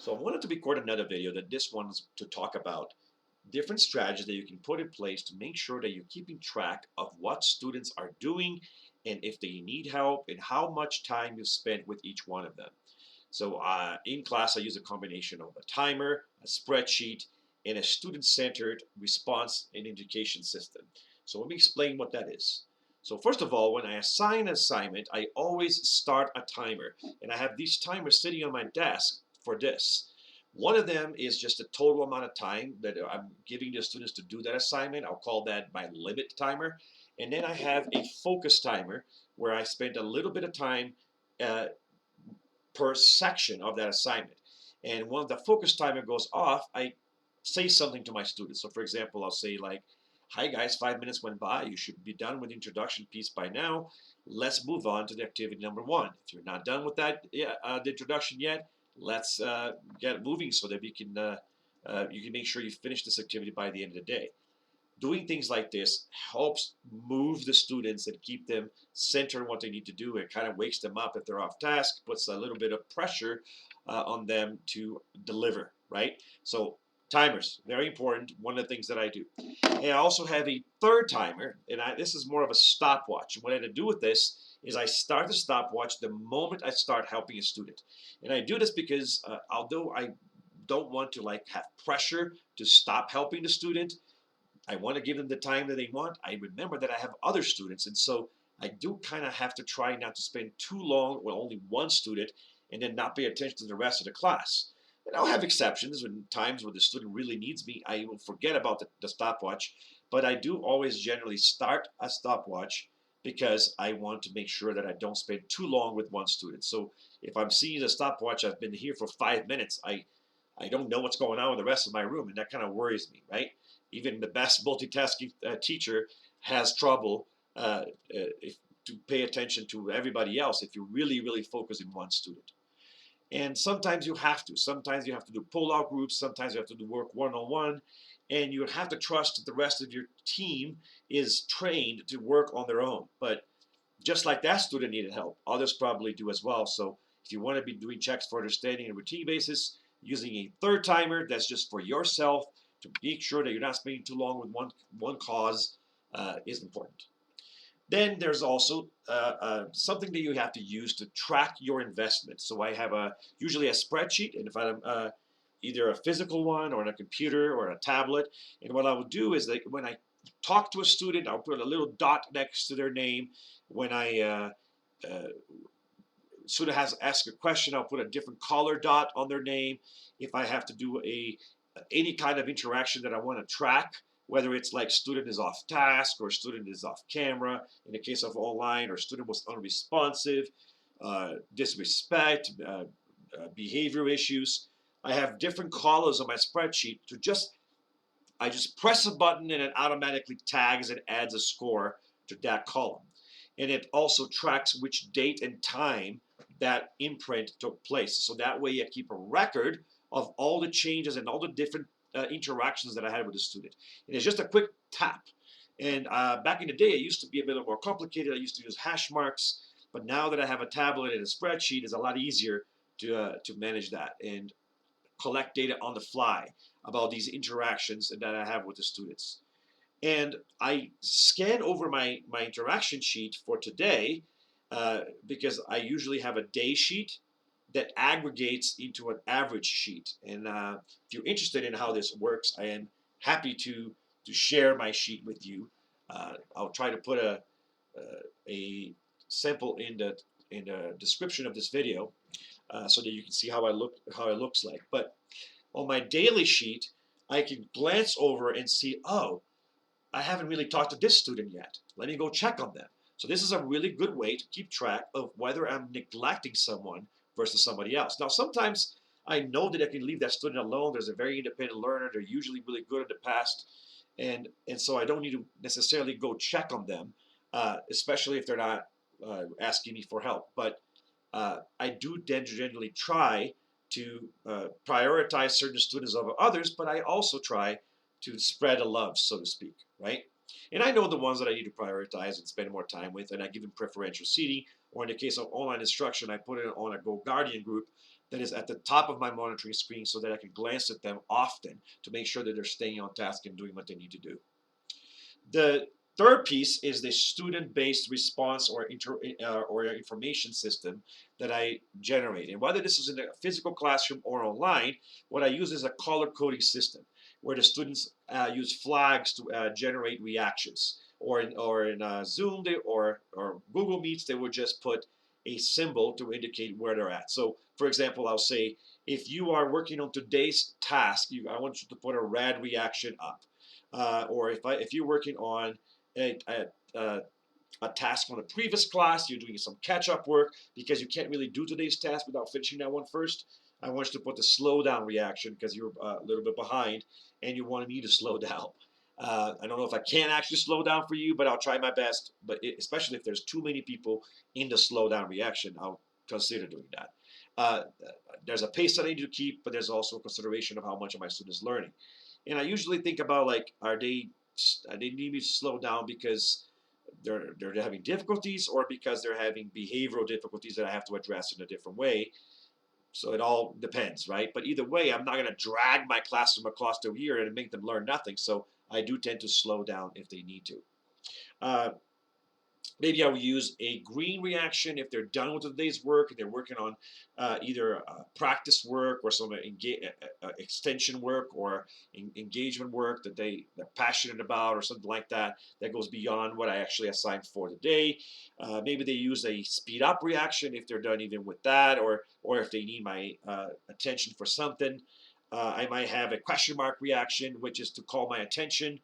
So I wanted to record another video that this one's to talk about different strategies that you can put in place to make sure that you're keeping track of what students are doing and if they need help and how much time you spend with each one of them. So in class, I use a combination of a timer, a spreadsheet, and a student-centered response and education system. So let me explain what that is. So first of all, when I assign an assignment, I always start a timer. And I have these timers sitting on my desk for this. One of them is just the total amount of time that I'm giving the students to do that assignment. I'll call that my limit timer. And then I have a focus timer where I spend a little bit of time uh, per section of that assignment. And when the focus timer goes off, I say something to my students. So for example, I'll say like, hi guys, 5 minutes went by. You should be done with the introduction piece by now. Let's move on to the activity number one. If you're not done with that, the introduction yet, let's get moving so that we can you can make sure you finish this activity by the end of the day. Doing things like this helps move the students and keep them centered on what they need to do. It kind of wakes them up if they're off task, puts a little bit of pressure on them to deliver, right? So timers, very important, one of the things that I do. And I also have a third timer, and this is more of a stopwatch. And what I do with this is I start the stopwatch the moment I start helping a student. And I do this because although I don't want to like have pressure to stop helping the student, I want to give them the time that they want. I remember that I have other students, and so I do kind of have to try not to spend too long with only one student and then not pay attention to the rest of the class. And I'll have exceptions when times where the student really needs me. I will forget about the stopwatch, but I do always generally start a stopwatch because I want to make sure that I don't spend too long with one student. So if I'm seeing the stopwatch, I've been here for 5 minutes, I don't know what's going on with the rest of my room, and that kind of worries me, right? Even the best multitasking teacher has trouble to pay attention to everybody else if you really focus in one student. And sometimes you have to. Sometimes you have to do pull-out groups. Sometimes you have to do work one-on-one. And you have to trust that the rest of your team is trained to work on their own. But just like that student needed help, others probably do as well. So if you want to be doing checks for understanding on a routine basis, using a third timer that's just for yourself to make sure that you're not spending too long with one cause is important. Then there's also something that you have to use to track your investment. So I have usually a spreadsheet, and if I'm either a physical one or on a computer or a tablet, and what I will do is that when I talk to a student, I'll put a little dot next to their name. When I student has asked a question, I'll put a different color dot on their name. If I have to do any kind of interaction that I want to track, whether it's like student is off task or student is off camera, in the case of online, or student was unresponsive, disrespect, behavior issues, I have different colors on my spreadsheet to I just press a button and it automatically tags and adds a score to that column. And it also tracks which date and time that imprint took place. So that way I keep a record of all the changes and all the different interactions that I had with the student. And it's just a quick tap. And back in the day, it used to be a bit more complicated. I used to use hash marks. But now that I have a tablet and a spreadsheet, it's a lot easier to manage that and collect data on the fly about these interactions that I have with the students. And I scan over my interaction sheet for today because I usually have a day sheet that aggregates into an average sheet. And if you're interested in how this works, I am happy to share my sheet with you. I'll try to put a sample in the description of this video so that you can see how it looks like. But on my daily sheet, I can glance over and see, oh, I haven't really talked to this student yet. Let me go check on them. So this is a really good way to keep track of whether I'm neglecting someone versus somebody else. Now, sometimes I know that I can leave that student alone. There's a very independent learner. They're usually really good in the past. And so I don't need to necessarily go check on them, especially if they're not asking me for help. But I do generally try to prioritize certain students over others, but I also try to spread the love, so to speak, right? And I know the ones that I need to prioritize and spend more time with, and I give them preferential seating. Or in the case of online instruction, I put it on a Go Guardian group that is at the top of my monitoring screen so that I can glance at them often to make sure that they're staying on task and doing what they need to do. The third piece is the student-based response or information system that I generate. And whether this is in a physical classroom or online, what I use is a color coding system where the students use flags to generate reactions. Or in Zoom or Google Meets, they would just put a symbol to indicate where they're at. So, for example, I'll say, if you are working on today's task, I want you to put a red reaction up. Or if you're working on a, a, a task from the previous class, you're doing some catch-up work because you can't really do today's task without finishing that one first. I want you to put the slow down reaction because you're a little bit behind and you wanted me to slow down. I don't know if I can actually slow down for you, but I'll try my best. But especially if there's too many people in the slow down reaction, I'll consider doing that. Uh, there's a pace that I need to keep, but there's also a consideration of how much of my students learning. And I usually think about like, they need me to slow down because they're having difficulties or because they're having behavioral difficulties that I have to address in a different way. So it all depends, right? But either way, I'm not going to drag my classroom across the year and make them learn nothing. So I do tend to slow down if they need to. Uh, Maybe I will use a green reaction if they're done with today's work and they're working on either practice work or some extension work or engagement work that they're passionate about or something like that that goes beyond what I actually assigned for the day. Maybe they use a speed up reaction if they're done even with that, or if they need my attention for something. I might have a question mark reaction, which is to call my attention.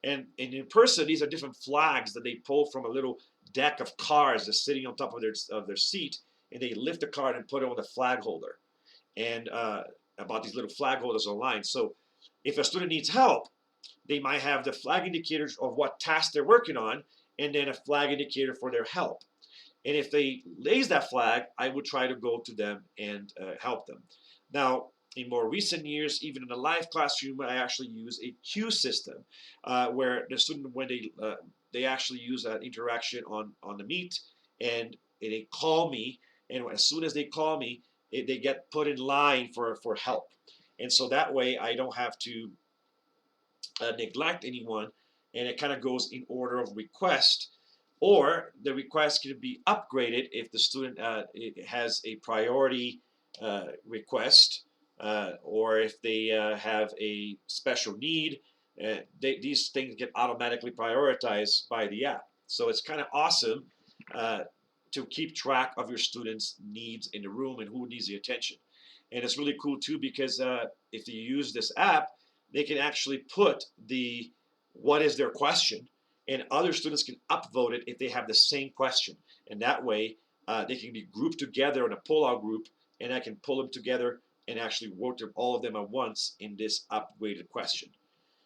And in person, these are different flags that they pull from a little deck of cards that's sitting on top of their seat, and they lift the card and put it on the flag holder. And about these little flag holders online. So if a student needs help, they might have the flag indicators of what task they're working on, and then a flag indicator for their help. And if they raise that flag, I would try to go to them and help them. Now, in more recent years, even in a live classroom, I actually use a queue system where the student, when they actually use an interaction on the Meet, and they call me, and as soon as they call me, they get put in line for help. And so that way, I don't have to neglect anyone, and it kind of goes in order of request. Or the request can be upgraded if the student has a priority request, or if they have a special need. These things get automatically prioritized by the app. So it's kind of awesome uh, to keep track of your students' needs in the room and who needs the attention. And it's really cool too because if you use this app, they can actually put the what is their question, and other students can upvote it if they have the same question. And that way, they can be grouped together in a pull-out group, and I can pull them together and actually work with all of them at once in this upgraded question.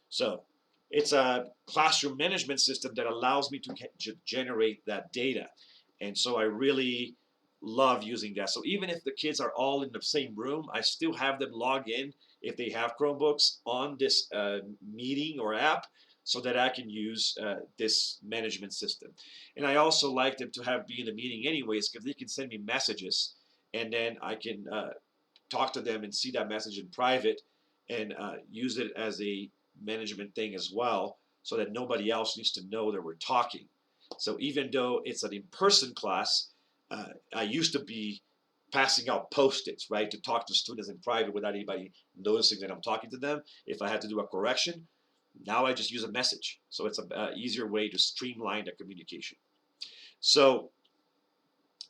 So it's a classroom management system that allows me to generate that data. And so I really love using that. So even if the kids are all in the same room, I still have them log in if they have Chromebooks on this meeting or app so that I can use this management system. And I also like them to be in the meeting anyways because they can send me messages and then I can talk to them and see that message in private and use it as a management thing as well so that nobody else needs to know that we're talking. So even though it's an in-person class, I used to be passing out post-its, right, to talk to students in private without anybody noticing that I'm talking to them. If I had to do a correction, now I just use a message. So it's an easier way to streamline the communication. So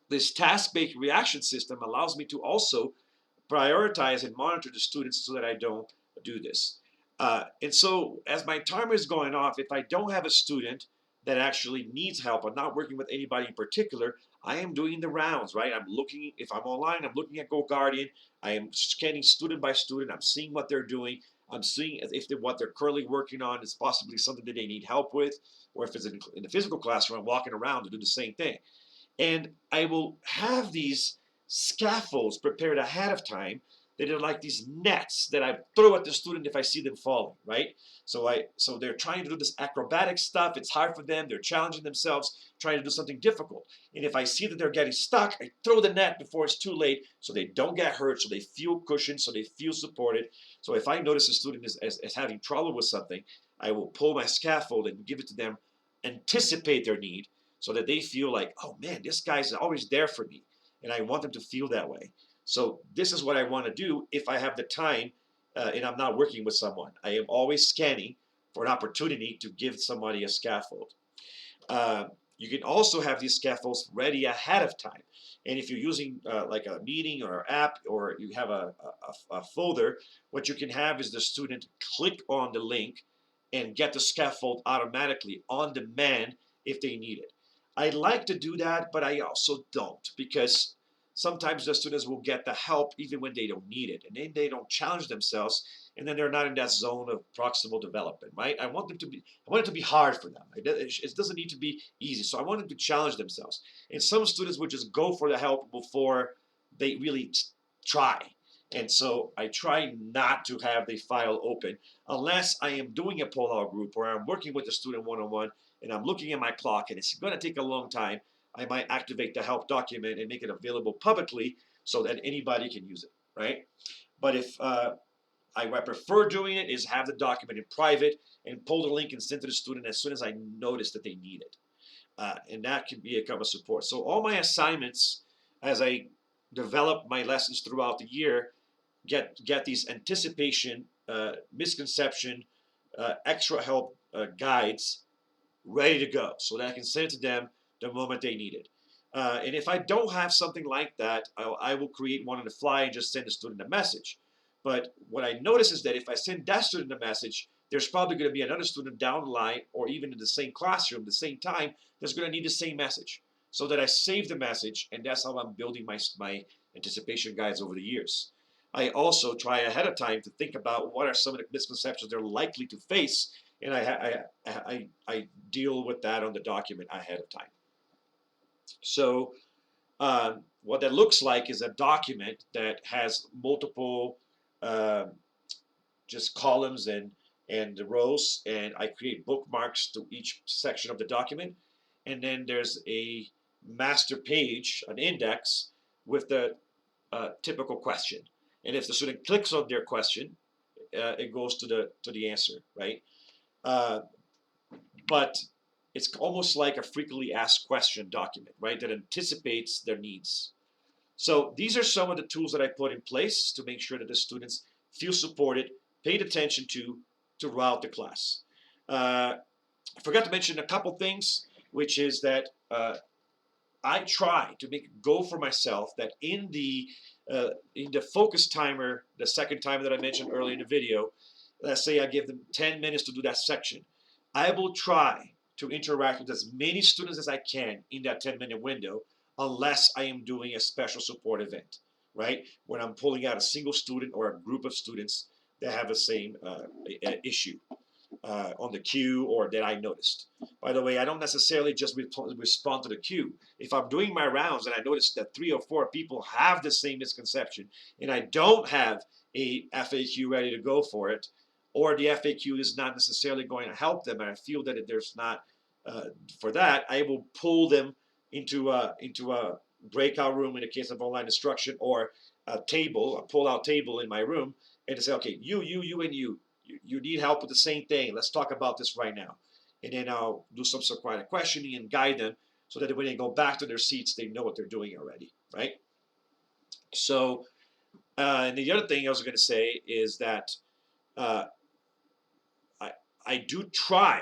this task-based reaction system allows me to also prioritize and monitor the students so that I don't do this. And so as my timer is going off, if I don't have a student that actually needs help, I'm not working with anybody in particular, I am doing the rounds, right? I'm looking, if I'm online, I'm looking at GoGuardian, I am scanning student by student, I'm seeing what they're doing, I'm seeing if what they're currently working on is possibly something that they need help with, or if it's in the physical classroom, I'm walking around to do the same thing. And I will have these scaffolds prepared ahead of time They're like these nets that I throw at the student if I see them falling, right? So they're trying to do this acrobatic stuff. It's hard for them. They're challenging themselves, trying to do something difficult. And if I see that they're getting stuck, I throw the net before it's too late so they don't get hurt, so they feel cushioned, so they feel supported. So if I notice a student is having trouble with something, I will pull my scaffold and give it to them, anticipate their need, so that they feel like, oh man, this guy's always there for me. And I want them to feel that way. So this is what I want to do if I have the time and I'm not working with someone. I am always scanning for an opportunity to give somebody a scaffold. Uh, you can also have these scaffolds ready ahead of time. And if you're using like a meeting or an app, or you have a folder, what you can have is the student click on the link and get the scaffold automatically on demand if they need it. I like to do that, but I also don't, because sometimes the students will get the help even when they don't need it, and then they don't challenge themselves, and then they're not in that zone of proximal development, right? I want it to be hard for them. It doesn't need to be easy. So I want them to challenge themselves. And some students would just go for the help before they really try. And so I try not to have the file open unless I am doing a pull-out group or I'm working with the student one-on-one and I'm looking at my clock and it's going to take a long time. I might activate the help document and make it available publicly so that anybody can use it, right? But if I prefer doing it is have the document in private and pull the link and send to the student as soon as I notice that they need it. And that can become a support. So all my assignments, as I develop my lessons throughout the year, get these anticipation, misconception, extra help guides ready to go so that I can send it to them the moment they need it. And if I don't have something like that, I will create one on the fly and just send the student a message. But what I notice is that if I send that student a message, there's probably going to be another student down the line or even in the same classroom at the same time that's going to need the same message. So that I save the message, and that's how I'm building my anticipation guides over the years. I also try ahead of time to think about what are some of the misconceptions they're likely to face, and I deal with that on the document ahead of time. So what that looks like is a document that has multiple uh, just columns and the rows, and I create bookmarks to each section of the document, and then there's a master page, an index with the typical question, and if the student clicks on their question, it goes to the answer, right? Uh, but it's almost like a frequently asked question document, right? That anticipates their needs. So these are some of the tools that I put in place to make sure that the students feel supported, paid attention to throughout the class. I forgot to mention a couple things, which is that I try to make go for myself that in the focus timer, the second timer that I mentioned earlier in the video, let's say I give them 10 minutes to do that section. I will try to interact with as many students as I can in that 10-minute window, unless I am doing a special support event, right? When I'm pulling out a single student or a group of students that have the same issue on the queue or that I noticed. By the way, I don't necessarily just respond to the queue. If I'm doing my rounds and I notice that 3 or 4 people have the same misconception and I don't have a FAQ ready to go for it, or the FAQ is not necessarily going to help them, and I feel that there's not for that, I will pull them into a breakout room in the case of online instruction, or a table, a pull-out table in my room, and to say, okay, and you need help with the same thing. Let's talk about this right now. And then I'll do some sort of questioning and guide them so that when they go back to their seats, they know what they're doing already, right? So, and the other thing I was going to say is that uh, I do try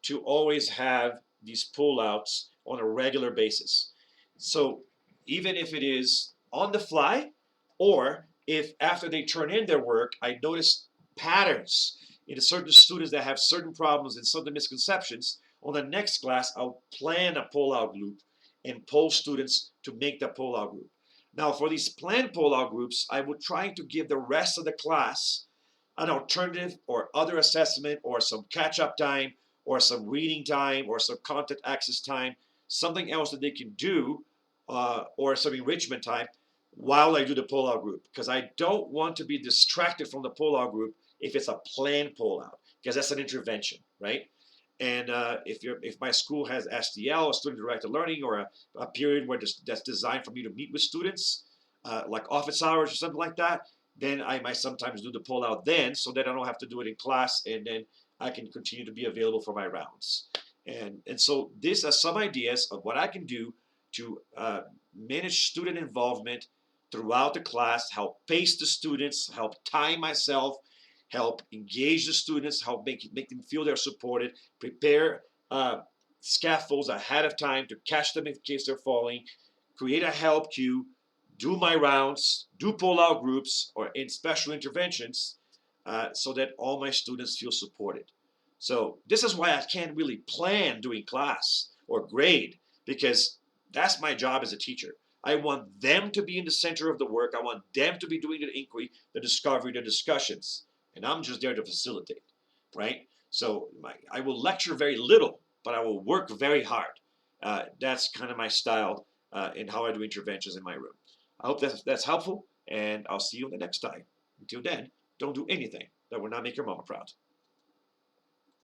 to always have these pullouts on a regular basis. So even if it is on the fly, or if after they turn in their work, I notice patterns in certain students that have certain problems and certain misconceptions, on the next class, I'll plan a pullout group and pull students to make the pullout group. Now, for these planned pullout groups, I would try to give the rest of the class an alternative or other assessment or some catch-up time or some reading time or some content access time, something else that they can do or some enrichment time while I do the pull-out group, because I don't want to be distracted from the pull-out group if it's a planned pull-out, because that's an intervention, right? And if my school has SDL, or student directed learning, or a period where that's designed for me to meet with students, like office hours or something like that, then I might sometimes do the pull-out then, so that I don't have to do it in class, and then I can continue to be available for my rounds. And so these are some ideas of what I can do to manage student involvement throughout the class, help pace the students, help time myself, help engage the students, help make them feel they're supported, prepare scaffolds ahead of time to catch them in case they're falling, create a help queue, do my rounds, do pull-out groups or in special interventions, so that all my students feel supported. So this is why I can't really plan doing class or grade, because that's my job as a teacher. I want them to be in the center of the work. I want them to be doing the inquiry, the discovery, the discussions, and I'm just there to facilitate, right? So I will lecture very little, but I will work very hard. That's kind of my style in how I do interventions in my room. I hope that's helpful, and I'll see you the next time. Until then, don't do anything that will not make your mama proud.